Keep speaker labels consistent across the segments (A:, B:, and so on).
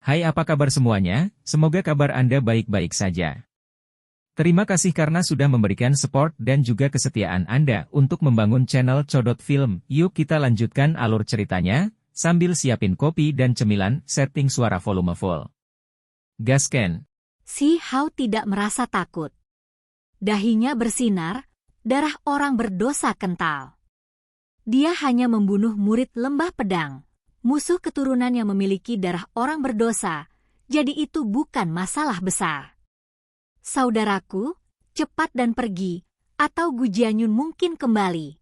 A: Hai, apa kabar semuanya? Semoga kabar Anda baik-baik saja. Terima kasih karena sudah memberikan support dan juga kesetiaan Anda untuk membangun channel Codot Film. Yuk kita lanjutkan alur ceritanya, sambil siapin kopi dan cemilan, setting suara volume full. Gasken.
B: Si Hao tidak merasa takut. Dahinya bersinar, darah orang berdosa kental. Dia hanya membunuh murid lembah pedang, musuh keturunan yang memiliki darah orang berdosa, jadi itu bukan masalah besar. Saudaraku, cepat dan pergi, atau Gu Jianyun mungkin kembali.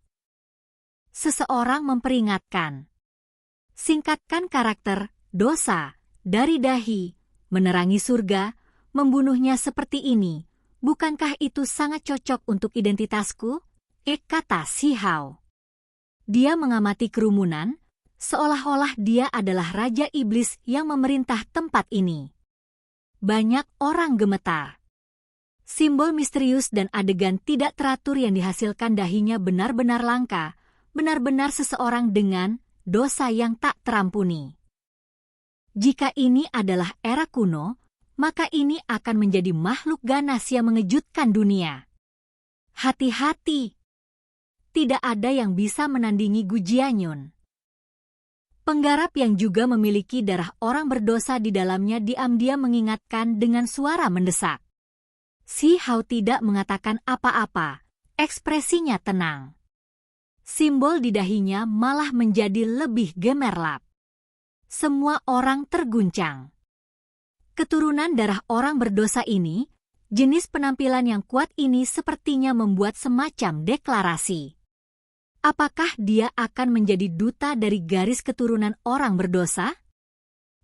B: Seseorang memperingatkan. Singkatkan karakter, dosa, dari dahi, menerangi surga, membunuhnya seperti ini. Bukankah itu sangat cocok untuk identitasku? Kata Si Hao. Dia mengamati kerumunan, seolah-olah dia adalah Raja Iblis yang memerintah tempat ini. Banyak orang gemetar. Simbol misterius dan adegan tidak teratur yang dihasilkan dahinya benar-benar langka, benar-benar seseorang dengan dosa yang tak terampuni. Jika ini adalah era kuno, maka ini akan menjadi makhluk ganas yang mengejutkan dunia. Hati-hati! Tidak ada yang bisa menandingi Gu Jianyun. Penggarap yang juga memiliki darah orang berdosa di dalamnya diam-diam mengingatkan dengan suara mendesak. Si Hao tidak mengatakan apa-apa, ekspresinya tenang. Simbol di dahinya malah menjadi lebih gemerlap. Semua orang terguncang. Keturunan darah orang berdosa ini, jenis penampilan yang kuat ini sepertinya membuat semacam deklarasi. Apakah dia akan menjadi duta dari garis keturunan orang berdosa?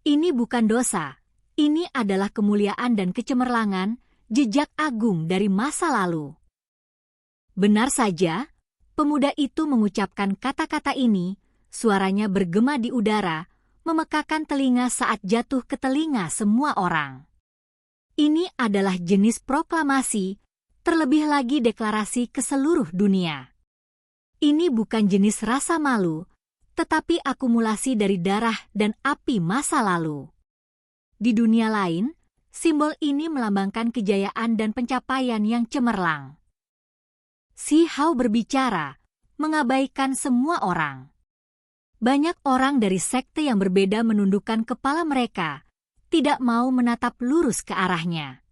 B: Ini bukan dosa, ini adalah kemuliaan dan kecemerlangan, jejak agung dari masa lalu. Benar saja, pemuda itu mengucapkan kata-kata ini, suaranya bergema di udara, memekakan telinga saat jatuh ke telinga semua orang. Ini adalah jenis proklamasi, terlebih lagi deklarasi ke seluruh dunia. Ini bukan jenis rasa malu, tetapi akumulasi dari darah dan api masa lalu. Di dunia lain, simbol ini melambangkan kejayaan dan pencapaian yang cemerlang. Si Hao berbicara, mengabaikan semua orang. Banyak orang dari sekte yang berbeda menundukkan kepala mereka, tidak mau menatap lurus ke arahnya.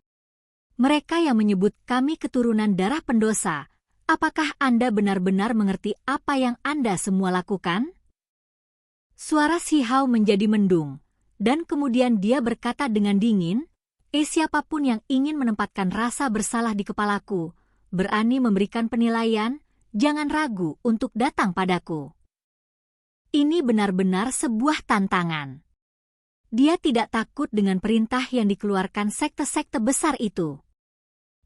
B: Mereka yang menyebut kami keturunan darah pendosa, apakah Anda benar-benar mengerti apa yang Anda semua lakukan? Suara Si Hao menjadi mendung, dan kemudian dia berkata dengan dingin, siapapun yang ingin menempatkan rasa bersalah di kepalaku, berani memberikan penilaian, jangan ragu untuk datang padaku. Ini benar-benar sebuah tantangan. Dia tidak takut dengan perintah yang dikeluarkan sekte-sekte besar itu.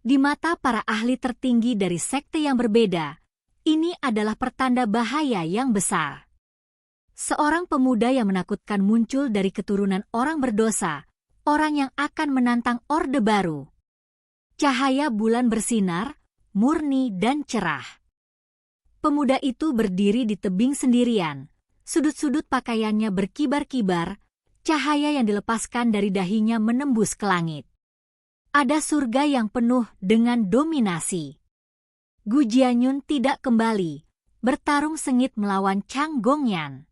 B: Di mata para ahli tertinggi dari sekte yang berbeda, ini adalah pertanda bahaya yang besar. Seorang pemuda yang menakutkan muncul dari keturunan orang berdosa, orang yang akan menantang orde baru. Cahaya bulan bersinar, murni dan cerah. Pemuda itu berdiri di tebing sendirian, sudut-sudut pakaiannya berkibar-kibar, cahaya yang dilepaskan dari dahinya menembus ke langit. Ada surga yang penuh dengan dominasi. Gu Jianyun tidak kembali, bertarung sengit melawan Chang Gongyan.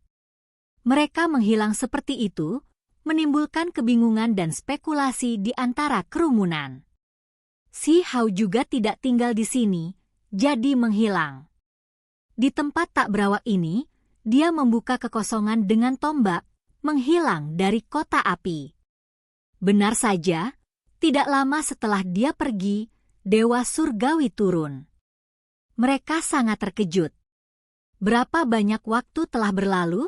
B: Mereka menghilang seperti itu, menimbulkan kebingungan dan spekulasi di antara kerumunan. Si Hao juga tidak tinggal di sini, jadi menghilang. Di tempat tak berawak ini, dia membuka kekosongan dengan tombak, menghilang dari kota api. Benar saja, tidak lama setelah dia pergi, Dewa Surgawi turun. Mereka sangat terkejut. Berapa banyak waktu telah berlalu?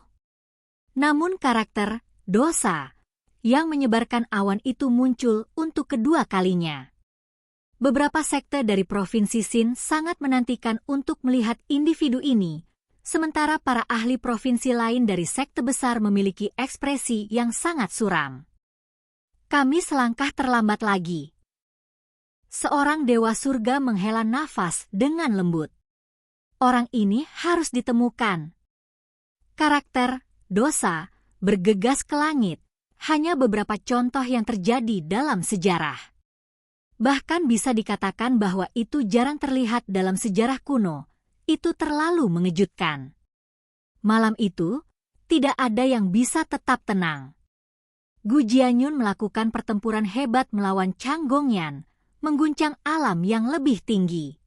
B: Namun karakter dosa yang menyebarkan awan itu muncul untuk kedua kalinya. Beberapa sekte dari Provinsi Xin sangat menantikan untuk melihat individu ini, sementara para ahli provinsi lain dari sekte besar memiliki ekspresi yang sangat suram. Kami selangkah terlambat lagi. Seorang dewa surga menghela nafas dengan lembut. Orang ini harus ditemukan. Karakter dosa bergegas ke langit, hanya beberapa contoh yang terjadi dalam sejarah. Bahkan bisa dikatakan bahwa itu jarang terlihat dalam sejarah kuno. Itu terlalu mengejutkan. Malam itu, tidak ada yang bisa tetap tenang. Gu Jianyun melakukan pertempuran hebat melawan Chang Gongyan, mengguncang alam yang lebih tinggi.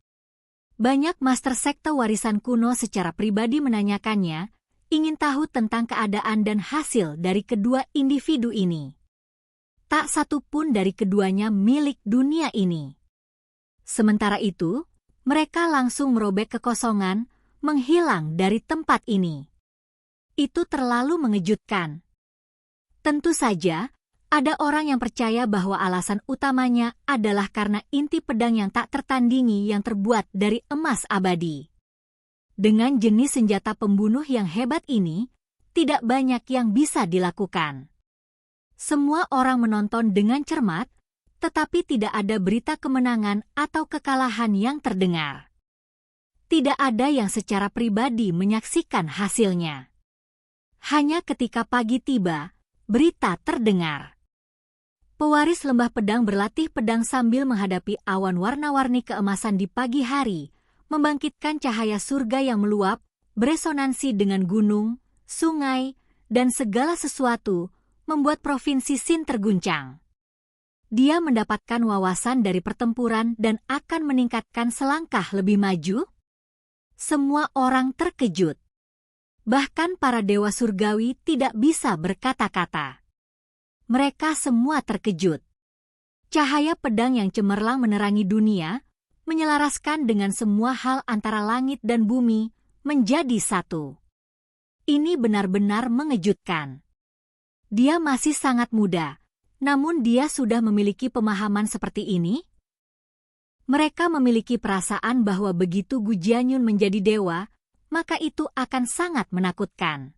B: Banyak master sekte warisan kuno secara pribadi menanyakannya, ingin tahu tentang keadaan dan hasil dari kedua individu ini. Tak satu pun dari keduanya milik dunia ini. Sementara itu, mereka langsung merobek kekosongan, menghilang dari tempat ini. Itu terlalu mengejutkan. Tentu saja, ada orang yang percaya bahwa alasan utamanya adalah karena inti pedang yang tak tertandingi yang terbuat dari emas abadi. Dengan jenis senjata pembunuh yang hebat ini, tidak banyak yang bisa dilakukan. Semua orang menonton dengan cermat, tetapi tidak ada berita kemenangan atau kekalahan yang terdengar. Tidak ada yang secara pribadi menyaksikan hasilnya. Hanya ketika pagi tiba, berita terdengar. Pewaris lembah pedang berlatih pedang sambil menghadapi awan warna-warni keemasan di pagi hari, membangkitkan cahaya surga yang meluap, beresonansi dengan gunung, sungai, dan segala sesuatu, membuat provinsi Xin terguncang. Dia mendapatkan wawasan dari pertempuran dan akan meningkatkan selangkah lebih maju? Semua orang terkejut. Bahkan para dewa surgawi tidak bisa berkata-kata. Mereka semua terkejut. Cahaya pedang yang cemerlang menerangi dunia, menyelaraskan dengan semua hal antara langit dan bumi, menjadi satu. Ini benar-benar mengejutkan. Dia masih sangat muda. Namun dia sudah memiliki pemahaman seperti ini? Mereka memiliki perasaan bahwa begitu Gu Jianyun menjadi dewa, maka itu akan sangat menakutkan.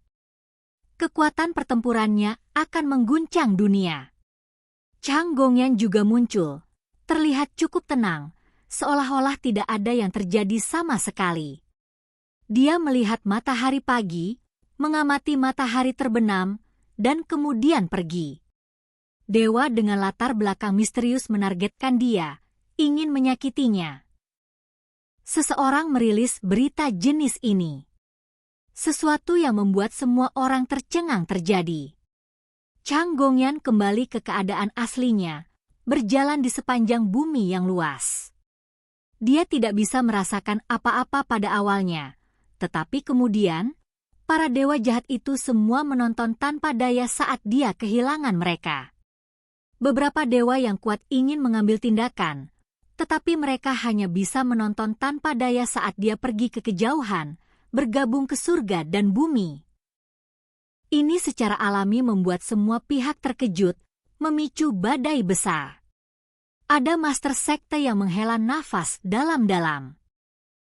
B: Kekuatan pertempurannya akan mengguncang dunia. Chang Gongyan juga muncul, terlihat cukup tenang, seolah-olah tidak ada yang terjadi sama sekali. Dia melihat matahari pagi, mengamati matahari terbenam, dan kemudian pergi. Dewa dengan latar belakang misterius menargetkan dia, ingin menyakitinya. Seseorang merilis berita jenis ini. Sesuatu yang membuat semua orang tercengang terjadi. Chang Gongyan kembali ke keadaan aslinya, berjalan di sepanjang bumi yang luas. Dia tidak bisa merasakan apa-apa pada awalnya, tetapi kemudian, para dewa jahat itu semua menonton tanpa daya saat dia kehilangan mereka. Beberapa dewa yang kuat ingin mengambil tindakan, tetapi mereka hanya bisa menonton tanpa daya saat dia pergi ke kejauhan, bergabung ke surga dan bumi. Ini secara alami membuat semua pihak terkejut, memicu badai besar. Ada master sekte yang menghela nafas dalam-dalam.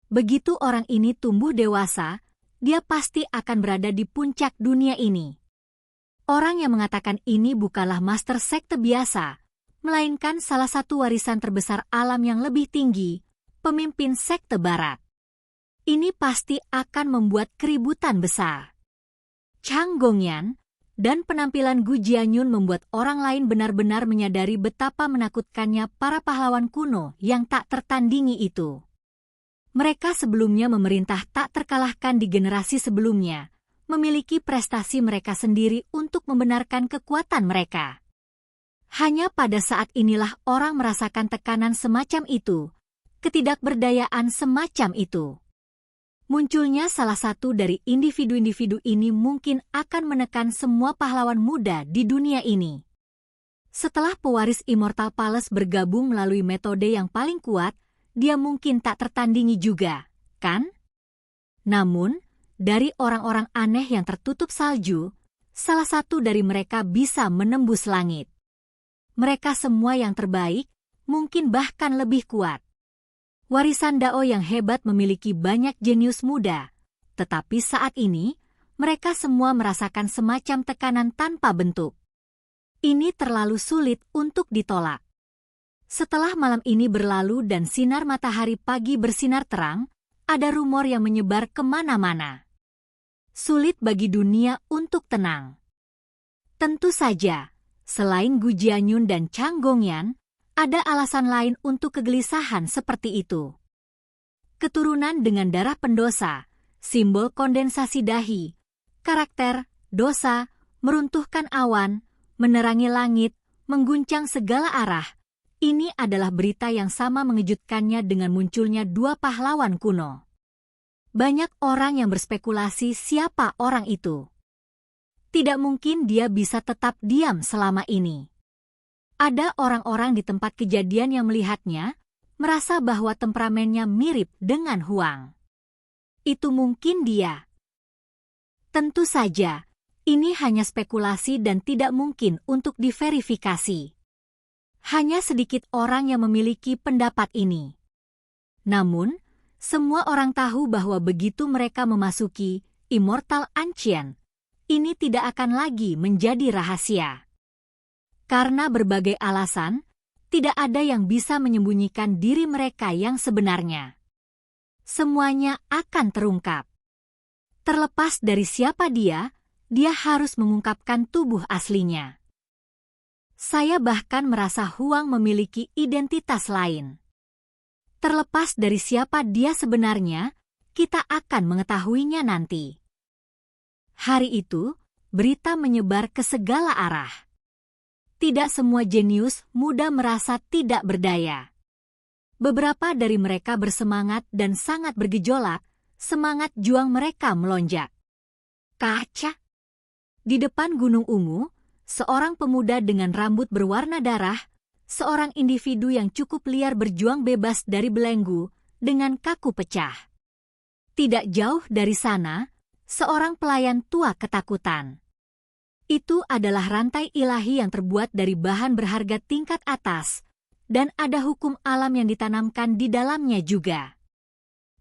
B: Begitu orang ini tumbuh dewasa, dia pasti akan berada di puncak dunia ini. Orang yang mengatakan ini bukanlah master sekte biasa, melainkan salah satu warisan terbesar alam yang lebih tinggi, pemimpin sekte barat. Ini pasti akan membuat keributan besar. Chang Gongyan dan penampilan Gu Jianyun membuat orang lain benar-benar menyadari betapa menakutkannya para pahlawan kuno yang tak tertandingi itu. Mereka sebelumnya memerintah tak terkalahkan di generasi sebelumnya, memiliki prestasi mereka sendiri untuk membenarkan kekuatan mereka. Hanya pada saat inilah orang merasakan tekanan semacam itu, ketidakberdayaan semacam itu. Munculnya salah satu dari individu-individu ini mungkin akan menekan semua pahlawan muda di dunia ini. Setelah pewaris Immortal Palace bergabung melalui metode yang paling kuat, dia mungkin tak tertandingi juga, kan? Namun, dari orang-orang aneh yang tertutup salju, salah satu dari mereka bisa menembus langit. Mereka semua yang terbaik, mungkin bahkan lebih kuat. Warisan Dao yang hebat memiliki banyak jenius muda, tetapi saat ini, mereka semua merasakan semacam tekanan tanpa bentuk. Ini terlalu sulit untuk ditolak. Setelah malam ini berlalu dan sinar matahari pagi bersinar terang, ada rumor yang menyebar kemana-mana. Sulit bagi dunia untuk tenang. Tentu saja, selain Gu Jianyun dan Chang Gongyan, ada alasan lain untuk kegelisahan seperti itu. Keturunan dengan darah pendosa, simbol kondensasi dahi, karakter, dosa, meruntuhkan awan, menerangi langit, mengguncang segala arah. Ini adalah berita yang sama mengejutkannya dengan munculnya dua pahlawan kuno. Banyak orang yang berspekulasi siapa orang itu. Tidak mungkin dia bisa tetap diam selama ini. Ada orang-orang di tempat kejadian yang melihatnya, merasa bahwa temperamennya mirip dengan Huang. Itu mungkin dia. Tentu saja, ini hanya spekulasi dan tidak mungkin untuk diverifikasi. Hanya sedikit orang yang memiliki pendapat ini. Namun, semua orang tahu bahwa begitu mereka memasuki Immortal Ancient, ini tidak akan lagi menjadi rahasia. Karena berbagai alasan, tidak ada yang bisa menyembunyikan diri mereka yang sebenarnya. Semuanya akan terungkap. Terlepas dari siapa dia harus mengungkapkan tubuh aslinya. Saya bahkan merasa Huang memiliki identitas lain. Terlepas dari siapa dia sebenarnya, kita akan mengetahuinya nanti. Hari itu, berita menyebar ke segala arah. Tidak semua jenius muda merasa tidak berdaya. Beberapa dari mereka bersemangat dan sangat bergejolak, semangat juang mereka melonjak. Kaca! Di depan Gunung Ungu, seorang pemuda dengan rambut berwarna darah, seorang individu yang cukup liar berjuang bebas dari belenggu dengan kaku pecah. Tidak jauh dari sana, seorang pelayan tua ketakutan. Itu adalah rantai ilahi yang terbuat dari bahan berharga tingkat atas, dan ada hukum alam yang ditanamkan di dalamnya juga.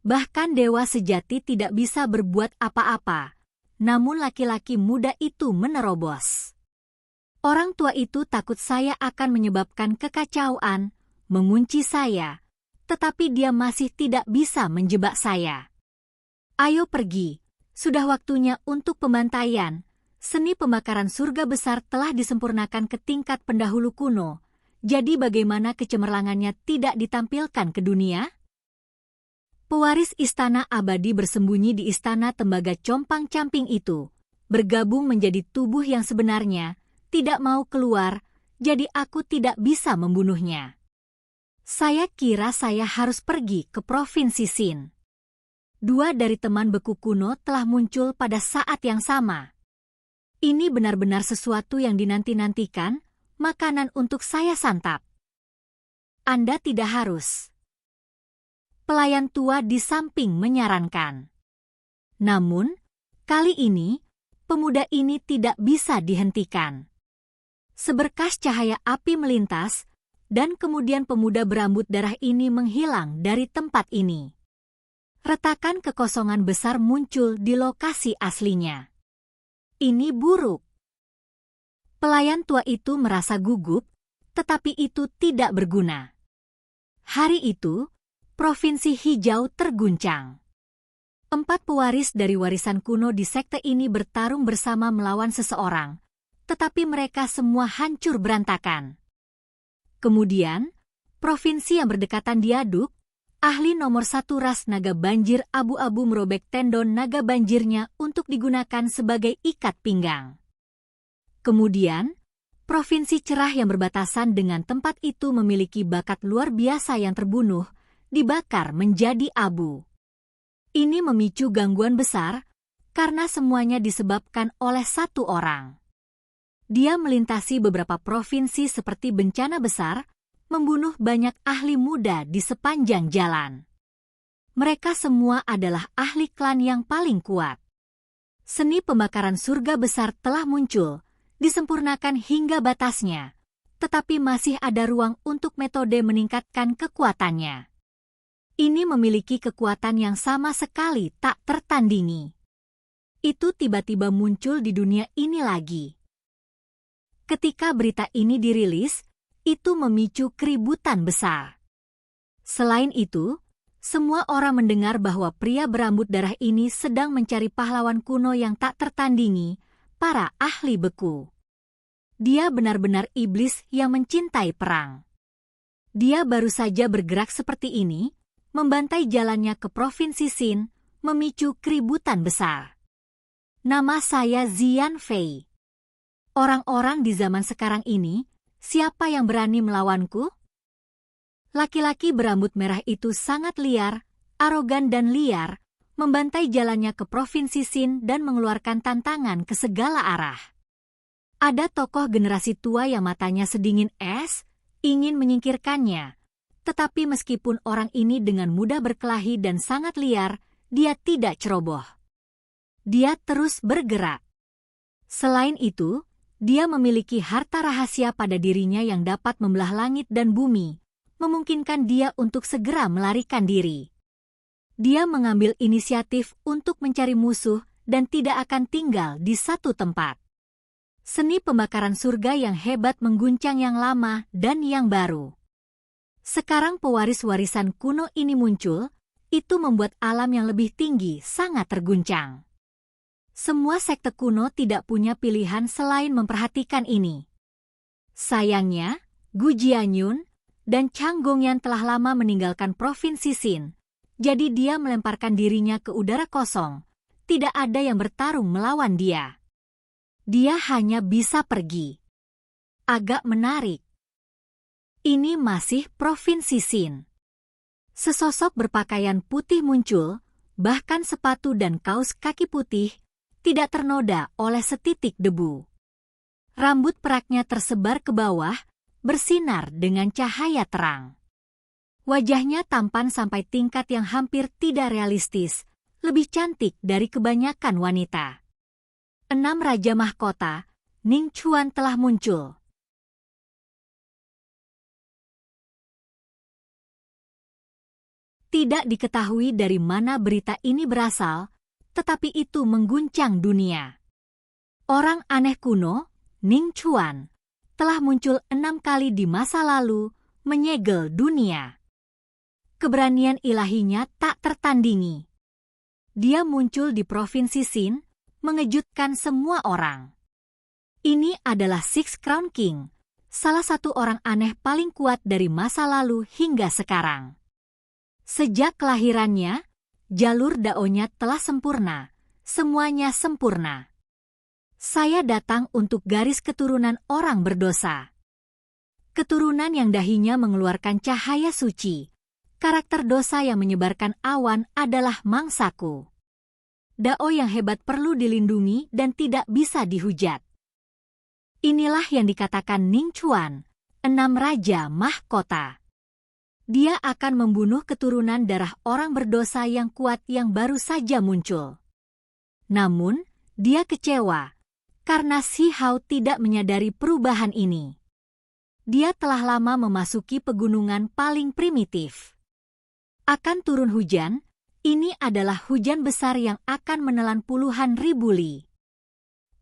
B: Bahkan dewa sejati tidak bisa berbuat apa-apa, namun laki-laki muda itu menerobos. Orang tua itu takut saya akan menyebabkan kekacauan, mengunci saya, tetapi dia masih tidak bisa menjebak saya. Ayo pergi, sudah waktunya untuk pembantaian. Seni pembakaran surga besar telah disempurnakan ke tingkat pendahulu kuno, jadi bagaimana kecemerlangannya tidak ditampilkan ke dunia? Pewaris istana abadi bersembunyi di istana tembaga compang-camping itu, bergabung menjadi tubuh yang sebenarnya, tidak mau keluar, jadi aku tidak bisa membunuhnya. Saya kira saya harus pergi ke Provinsi Xin. Dua dari teman beku kuno telah muncul pada saat yang sama. Ini benar-benar sesuatu yang dinanti-nantikan, makanan untuk saya santap. Anda tidak harus. Pelayan tua di samping menyarankan. Namun, kali ini, pemuda ini tidak bisa dihentikan. Seberkas cahaya api melintas, dan kemudian pemuda berambut darah ini menghilang dari tempat ini. Retakan kekosongan besar muncul di lokasi aslinya. Ini buruk. Pelayan tua itu merasa gugup, tetapi itu tidak berguna. Hari itu, Provinsi Hijau terguncang. 4 pewaris dari warisan kuno di sekte ini bertarung bersama melawan seseorang, tetapi mereka semua hancur berantakan. Kemudian, provinsi yang berdekatan diaduk, ahli nomor 1 ras naga banjir abu-abu merobek tendon naga banjirnya untuk digunakan sebagai ikat pinggang. Kemudian, provinsi cerah yang berbatasan dengan tempat itu memiliki bakat luar biasa yang terbunuh, dibakar menjadi abu. Ini memicu gangguan besar, karena semuanya disebabkan oleh satu orang. Dia melintasi beberapa provinsi seperti bencana besar, membunuh banyak ahli muda di sepanjang jalan. Mereka semua adalah ahli klan yang paling kuat. Seni pembakaran surga besar telah muncul, disempurnakan hingga batasnya, tetapi masih ada ruang untuk metode meningkatkan kekuatannya. Ini memiliki kekuatan yang sama sekali tak tertandingi. Itu tiba-tiba muncul di dunia ini lagi. Ketika berita ini dirilis, itu memicu keributan besar. Selain itu, semua orang mendengar bahwa pria berambut darah ini sedang mencari pahlawan kuno yang tak tertandingi, para ahli beku. Dia benar-benar iblis yang mencintai perang. Dia baru saja bergerak seperti ini, membantai jalannya ke Provinsi Xin, memicu keributan besar. Nama saya Xian Fei. Orang-orang di zaman sekarang ini, siapa yang berani melawanku? Laki-laki berambut merah itu sangat liar, arogan dan liar, membantai jalannya ke Provinsi Xin dan mengeluarkan tantangan ke segala arah. Ada tokoh generasi tua yang matanya sedingin es, ingin menyingkirkannya. Tetapi meskipun orang ini dengan mudah berkelahi dan sangat liar, dia tidak ceroboh. Dia terus bergerak. Selain itu, dia memiliki harta rahasia pada dirinya yang dapat membelah langit dan bumi, memungkinkan dia untuk segera melarikan diri. Dia mengambil inisiatif untuk mencari musuh dan tidak akan tinggal di satu tempat. Seni pembakaran surga yang hebat mengguncang yang lama dan yang baru. Sekarang pewaris warisan kuno ini muncul, itu membuat alam yang lebih tinggi sangat terguncang. Semua sekte kuno tidak punya pilihan selain memperhatikan ini. Sayangnya, Gu Jianyun dan Chang Gongyan telah lama meninggalkan Provinsi Xin, jadi dia melemparkan dirinya ke udara kosong, tidak ada yang bertarung melawan dia. Dia hanya bisa pergi. Agak menarik. Ini masih Provinsi Xin. Sesosok berpakaian putih muncul, bahkan sepatu dan kaos kaki putih tidak ternoda oleh setitik debu. Rambut peraknya tersebar ke bawah, bersinar dengan cahaya terang. Wajahnya tampan sampai tingkat yang hampir tidak realistis, lebih cantik dari kebanyakan wanita. 6 Raja Mahkota, Ning Chuan telah muncul. Tidak diketahui dari mana berita ini berasal, tetapi itu mengguncang dunia. Orang aneh kuno, Ning Chuan, telah muncul 6 kali di masa lalu, menyegel dunia. Keberanian ilahinya tak tertandingi. Dia muncul di Provinsi Xin, mengejutkan semua orang. Ini adalah Six Crown King, salah satu orang aneh paling kuat dari masa lalu hingga sekarang. Sejak kelahirannya, jalur daonya telah sempurna, semuanya sempurna. Saya datang untuk garis keturunan orang berdosa. Keturunan yang dahinya mengeluarkan cahaya suci. Karakter dosa yang menyebarkan awan adalah mangsaku. Dao yang hebat perlu dilindungi dan tidak bisa dihujat. Inilah yang dikatakan Ning Chuan, 6 Raja Mahkota. Dia akan membunuh keturunan darah orang berdosa yang kuat yang baru saja muncul. Namun, dia kecewa, karena Si Hao tidak menyadari perubahan ini. Dia telah lama memasuki pegunungan paling primitif. Akan turun hujan. Ini adalah hujan besar yang akan menelan puluhan ribu li.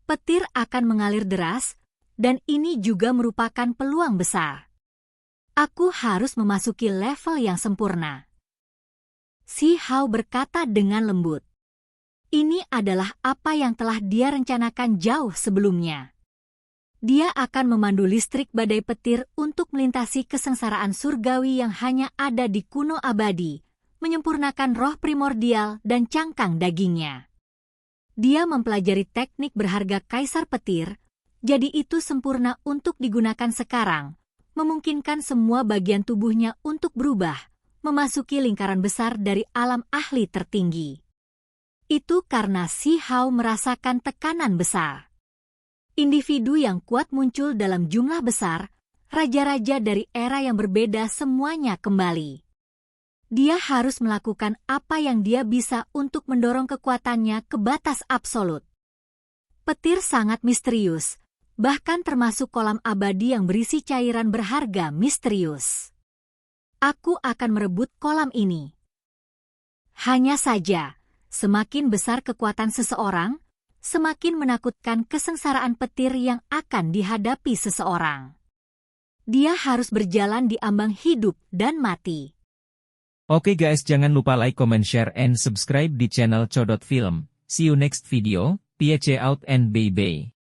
B: Petir akan mengalir deras, dan ini juga merupakan peluang besar. Aku harus memasuki level yang sempurna. Si Hao berkata dengan lembut. Ini adalah apa yang telah dia rencanakan jauh sebelumnya. Dia akan memandu listrik badai petir untuk melintasi kesengsaraan surgawi yang hanya ada di kuno abadi, menyempurnakan roh primordial dan cangkang dagingnya. Dia mempelajari teknik berharga Kaisar Petir, jadi itu sempurna untuk digunakan sekarang, memungkinkan semua bagian tubuhnya untuk berubah, memasuki lingkaran besar dari alam ahli tertinggi. Itu karena Si Hao merasakan tekanan besar. Individu yang kuat muncul dalam jumlah besar, raja-raja dari era yang berbeda semuanya kembali. Dia harus melakukan apa yang dia bisa untuk mendorong kekuatannya ke batas absolut. Petir sangat misterius, bahkan termasuk kolam abadi yang berisi cairan berharga misterius. Aku akan merebut kolam ini. Hanya saja, semakin besar kekuatan seseorang, semakin menakutkan kesengsaraan petir yang akan dihadapi seseorang. Dia harus berjalan di ambang hidup dan mati.
A: Oke guys, jangan lupa like, comment, share, and subscribe di channel Codot Film. See you next video, peace out and bye-bye.